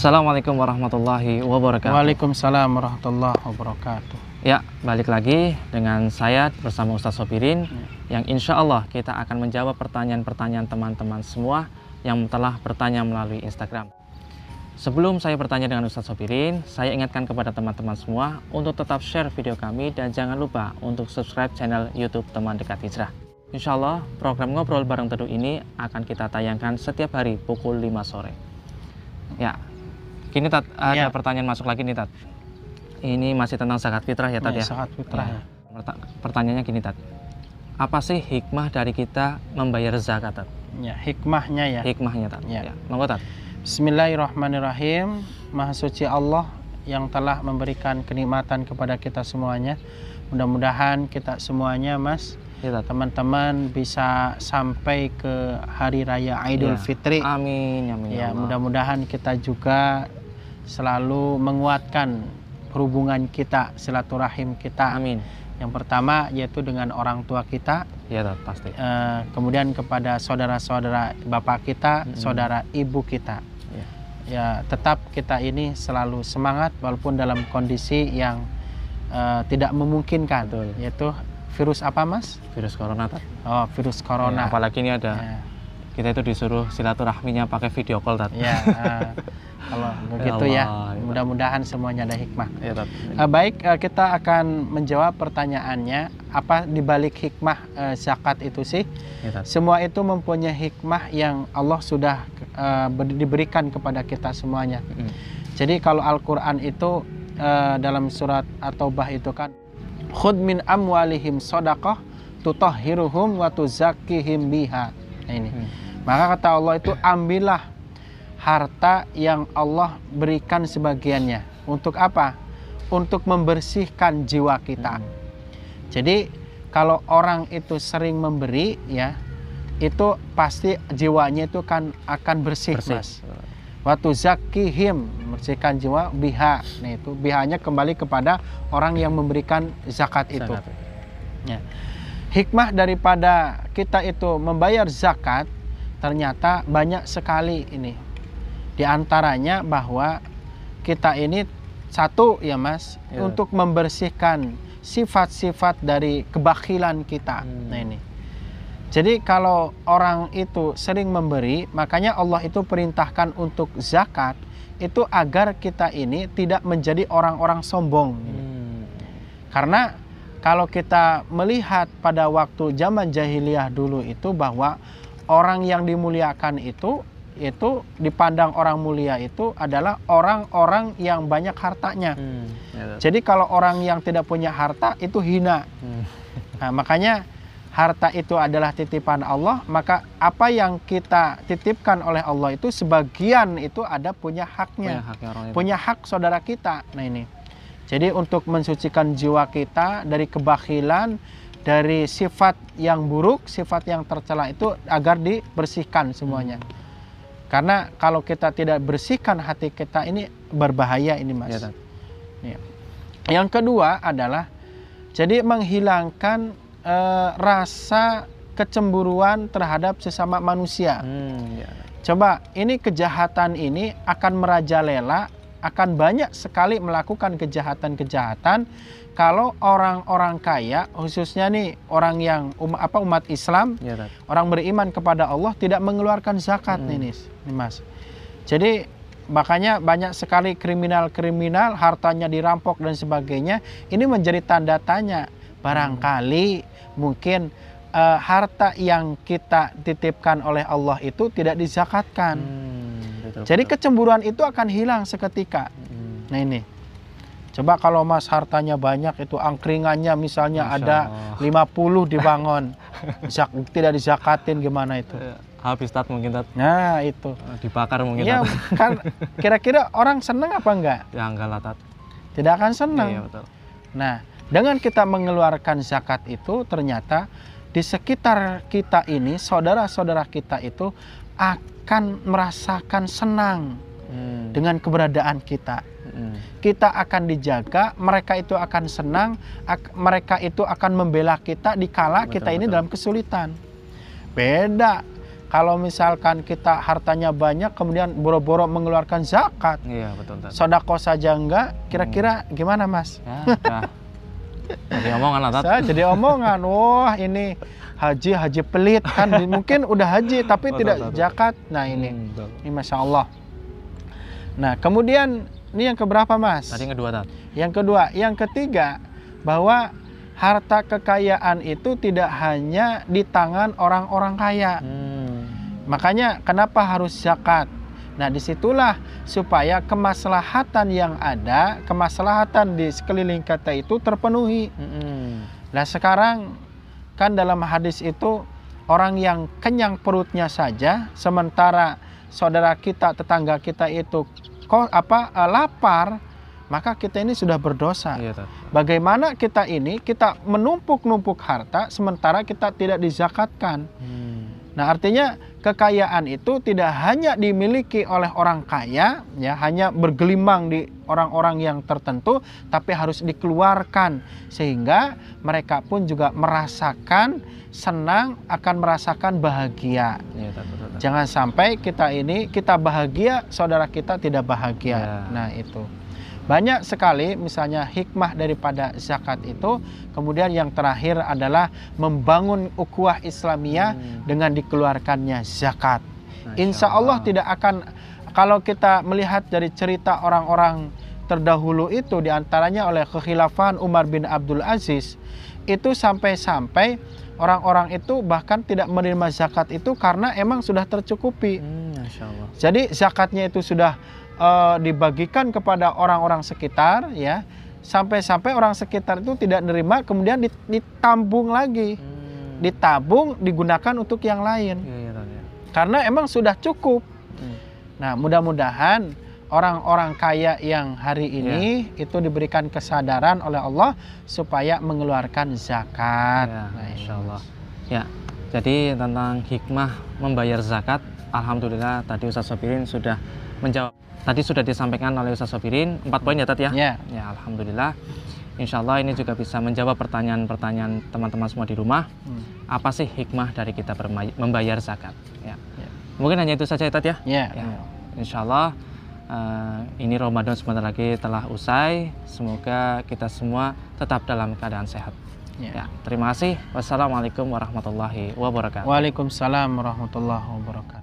Assalamualaikum warahmatullahi wabarakatuh. Waalaikumsalam warahmatullahi wabarakatuh. Ya, balik lagi dengan saya bersama Ustadz Sobirin yang insya Allah kita akan menjawab pertanyaan-pertanyaan teman-teman semua yang telah bertanya melalui Instagram. Sebelum saya bertanya dengan Ustadz Sobirin, saya ingatkan kepada teman-teman semua untuk tetap share video kami dan jangan lupa untuk subscribe channel YouTube Teman Dekat Hijrah. Insya Allah program Ngobrol Bareng Teduh ini akan kita tayangkan setiap hari pukul 5 sore. Ya, gini Tat, ada pertanyaan masuk lagi nih Tat. Ini masih tentang zakat fitrah ya Tat ya? Zakat fitrah ya. Pertanyaannya gini Tat, apa sih hikmah dari kita membayar zakat Tat? Ya, hikmahnya ya. Hikmahnya Tat. Ya. Monggo Tat. Bismillahirrahmanirrahim. Maha suci Allah yang telah memberikan kenikmatan kepada kita semuanya. Mudah-mudahan kita semuanya Mas, teman-teman bisa sampai ke hari raya Idul Fitri. Amin, amin. Ya, mudah-mudahan kita juga selalu menguatkan hubungan kita, silaturahim kita. Amin. Yang pertama yaitu dengan orang tua kita. Ya, pasti. Kemudian kepada saudara-saudara bapak kita, saudara ibu kita. Ya, tetap kita ini selalu semangat walaupun dalam kondisi yang tidak memungkinkan. Betul. Yaitu virus apa Mas? Virus corona Tat. Oh, virus corona. Ya, apalagi ini ada kita itu disuruh silaturahminya pakai video call Tat. Ya, kalau begitu ya, mudah-mudahan semuanya ada hikmah. Ya, Tat. Baik, kita akan menjawab pertanyaannya, apa dibalik hikmah zakat itu sih? Ya, Tat. Semua itu mempunyai hikmah yang Allah sudah diberikan kepada kita semuanya. Jadi kalau Al-Quran itu dalam surat At-Taubah itu kan, khud min amwalihim shadaqah tutahhiruhum wa tuzakkihim biha. Nah, ini. Maka kata Allah itu ambillah harta yang Allah berikan sebagiannya. Untuk apa? Untuk membersihkan jiwa kita. Jadi kalau orang itu sering memberi ya, itu pasti jiwanya itu kan akan bersih. Mas. Wa tuzakkihim, membersihkan jiwa biha. Nah, itu bihanya kembali kepada orang yang memberikan zakat itu. Ya. Hikmah daripada kita itu membayar zakat ternyata banyak sekali ini. Di antaranya bahwa kita ini satu ya Mas, untuk membersihkan sifat-sifat dari kebakhilan kita. Nah ini. Jadi kalau orang itu sering memberi, makanya Allah itu perintahkan untuk zakat itu agar kita ini tidak menjadi orang-orang sombong. Karena kalau kita melihat pada waktu zaman jahiliyah dulu itu bahwa orang yang dimuliakan itu dipandang orang mulia itu adalah orang-orang yang banyak hartanya. Jadi kalau orang yang tidak punya harta itu hina. Nah, makanya harta itu adalah titipan Allah, maka apa yang kita titipkan oleh Allah itu sebagian itu ada punya haknya. Punya hak saudara kita. Nah ini. Jadi untuk mensucikan jiwa kita dari kebakhilan, dari sifat yang buruk, sifat yang tercela itu agar dibersihkan semuanya. Karena kalau kita tidak bersihkan hati kita ini berbahaya ini Mas. Ya. Yang kedua adalah jadi menghilangkan rasa kecemburuan terhadap sesama manusia. Coba ini kejahatan ini akan merajalela, akan banyak sekali melakukan kejahatan-kejahatan kalau orang-orang kaya, khususnya nih orang yang umat Islam, orang beriman kepada Allah tidak mengeluarkan zakat nih Mas. Jadi makanya banyak sekali kriminal-kriminal hartanya dirampok dan sebagainya. Ini menjadi tanda tanya. Barangkali mungkin harta yang kita titipkan oleh Allah itu tidak dizakatkan. Jadi kecemburuan itu akan hilang seketika. Nah ini. Coba kalau Mas hartanya banyak itu angkringannya misalnya ada 50 dibangun. Tidak dizakatin gimana itu? Habis Tat mungkin Tat. Nah itu. Dibakar mungkin ya, Tat. Kan kira-kira orang senang apa enggak? Ya enggak lah Tat. Tidak akan senang. Iya, betul. Nah, dengan kita mengeluarkan zakat itu ternyata di sekitar kita ini, saudara-saudara kita itu akan merasakan senang dengan keberadaan kita. Kita akan dijaga, mereka itu akan senang, mereka itu akan membela kita dikala kita ini dalam kesulitan. Beda Kalau misalkan kita hartanya banyak kemudian boro-boro mengeluarkan zakat, Iya, betul, Ustaz. sodako saja enggak, kira-kira gimana Mas? Ya, udah. Jadi omongan lah, Tat. Saya jadi omongan, wah ini haji pelit kan, mungkin udah haji tapi Betul, tidak betul. zakat. Nah ini Betul. Masya Allah. Nah kemudian ini yang keberapa Mas? Tadi yang kedua, Tat. Yang kedua, yang ketiga, bahwa harta kekayaan itu tidak hanya di tangan orang-orang kaya. Makanya kenapa harus zakat? Nah disitulah supaya kemaslahatan yang ada, kemaslahatan di sekeliling kita itu terpenuhi. Nah sekarang kan dalam hadis itu orang yang kenyang perutnya saja, sementara saudara kita, tetangga kita itu lapar, maka kita ini sudah berdosa. Iya, Tat. Bagaimana kita ini, kita menumpuk-numpuk harta sementara kita tidak dizakatkan. Nah artinya kekayaan itu tidak hanya dimiliki oleh orang kaya, ya hanya bergelimang di orang-orang yang tertentu, tapi harus dikeluarkan sehingga mereka pun juga merasakan senang, akan merasakan bahagia. Iya, Tat, betul, Tat. Jangan sampai kita bahagia, saudara kita tidak bahagia. Ya. Nah itu banyak sekali misalnya hikmah daripada zakat itu. Kemudian yang terakhir adalah membangun ukhuwah Islamiyah dengan dikeluarkannya zakat. Insya Allah tidak akan, kalau kita melihat dari cerita orang-orang terdahulu itu, diantaranya oleh kekhilafan Umar bin Abdul Aziz, itu sampai-sampai orang-orang itu bahkan tidak menerima zakat itu karena emang sudah tercukupi. Masya Allah. Jadi zakatnya itu sudah dibagikan kepada orang-orang sekitar, ya, sampai-sampai orang sekitar itu tidak nerima, kemudian ditambung lagi, ditabung, digunakan untuk yang lain. Iya, Tat, ya. Karena emang sudah cukup. Nah, mudah-mudahan orang-orang kaya yang hari ini itu diberikan kesadaran oleh Allah supaya mengeluarkan zakat. Ya, Nah, Insya Allah. Ya, jadi tentang hikmah membayar zakat, alhamdulillah tadi Ustaz Sopirin sudah menjawab. Tadi sudah disampaikan oleh Ustaz Sopirin 4 poin ya, Tat, ya? Ya. Ya, alhamdulillah. Insya Allah ini juga bisa menjawab pertanyaan-pertanyaan teman-teman semua di rumah. Apa sih hikmah dari kita membayar zakat? Ya. Mungkin hanya itu saja, Tat, ya? Ya. Insya Allah ini Ramadan sebentar lagi telah usai. Semoga kita semua tetap dalam keadaan sehat. Ya, terima kasih. Wassalamualaikum warahmatullahi wabarakatuh. Waalaikumsalam warahmatullahi wabarakatuh.